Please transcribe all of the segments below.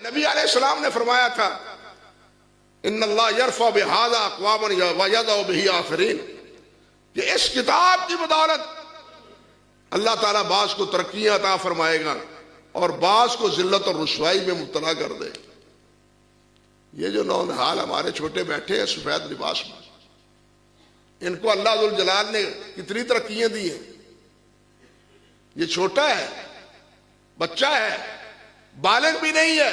نبی علیہ السلام نے فرمایا تھا ان اللہ یرفع بہذا اقواما ویضع بہ آخرین، کہ اس کتاب کی بدولت اللہ تعالیٰ بعض کو ترقیاں عطا فرمائے گا اور بعض کو ذلت اور رسوائی میں مبتلا کر دے۔ یہ جو نونہال ہمارے چھوٹے بیٹھے ہیں سفید لباس میں، ان کو اللہ ذوالجلال نے کتنی ترقیاں دی ہیں۔ یہ چھوٹا ہے، بچہ ہے، بالغ بھی نہیں ہے،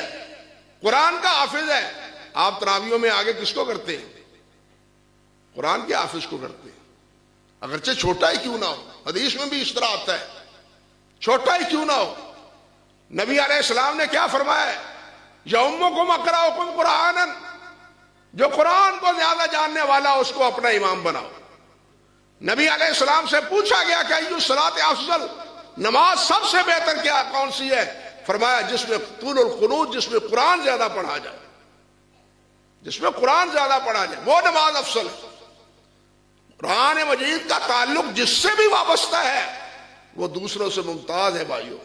قرآن کا حافظ ہے۔ آپ تراویحوں میں آگے کس کو کرتے ہیں؟ قرآن کے حافظ کو کرتے ہیں، اگرچہ چھوٹا ہی کیوں نہ ہو۔ حدیث میں بھی اس طرح آتا ہے، چھوٹا ہی کیوں نہ ہو۔ نبی علیہ السلام نے کیا فرمایا ہے؟ یؤمکم اقرأکم قرآنا، جو قرآن کو زیادہ جاننے والا اس کو اپنا امام بناؤ۔ نبی علیہ السلام سے پوچھا گیا کہ ایو الصلاۃ افضل، نماز سب سے بہتر کیا کون سی ہے؟ فرمایا جس میں طول القنوت، جس میں قرآن زیادہ پڑھا جائے، جس میں قرآن زیادہ پڑھا جائے وہ نماز افضل ہے۔ قرآن مجید کا تعلق جس سے بھی وابستہ ہے وہ دوسروں سے ممتاز ہے بھائیوں،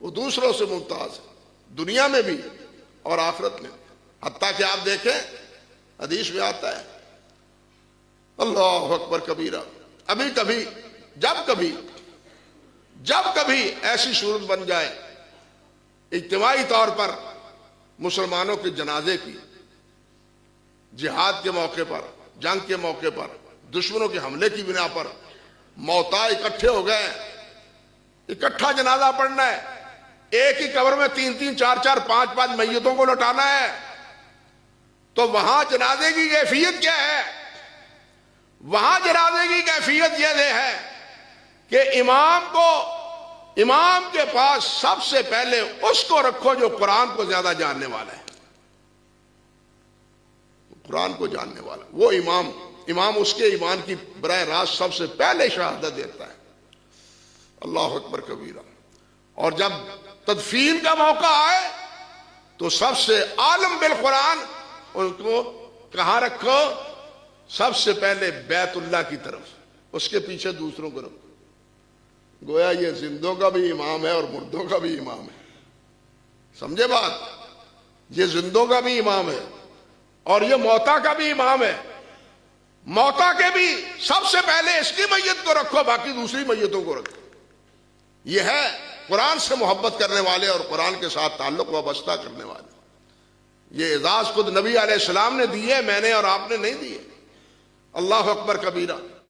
وہ دوسروں سے ممتاز ہے، دنیا میں بھی اور آخرت میں بھی۔ حتیٰ کہ آپ دیکھیں حدیث میں آتا ہے اللہ اکبر کبیرہ، ابھی کبھی جب کبھی ایسی صورت بن جائے اجتماعی طور پر مسلمانوں کے جنازے کی، جہاد کے موقع پر، جنگ کے موقع پر، دشمنوں کے حملے کی بنا پر موتا اکٹھے ہو گئے، اکٹھا جنازہ پڑھنا ہے، ایک ہی قبر میں 3 4 5 میتوں کو لٹانا ہے، تو وہاں جنازے کی کیفیت کیا ہے؟ وہاں جنازے کی کیفیت یہ ہے کہ امام کے پاس سب سے پہلے اس کو رکھو جو قرآن کو زیادہ جاننے والا ہے، قرآن کو جاننے والا وہ امام اس کے ایمان کی براہ راست سب سے پہلے شہادت دیتا ہے۔ اللہ اکبر کبیرہ۔ اور جب تدفین کا موقع آئے تو سب سے عالم بالقرآن ان کو کہاں رکھو؟ سب سے پہلے بیت اللہ کی طرف، اس کے پیچھے دوسروں کو رکھو۔ گویا یہ زندوں کا بھی امام ہے اور مردوں کا بھی امام ہے، سمجھے بات؟ یہ زندوں کا بھی امام ہے اور یہ موتا کا بھی امام ہے۔ موتا کے بھی سب سے پہلے اس کی میت کو رکھو، باقی دوسری میتوں کو رکھو۔ یہ ہے قرآن سے محبت کرنے والے اور قرآن کے ساتھ تعلق وابستہ کرنے والے۔ یہ اعزاز خود نبی علیہ السلام نے دیے، میں نے اور آپ نے نہیں دیے۔ اللہ اکبر کبیرہ۔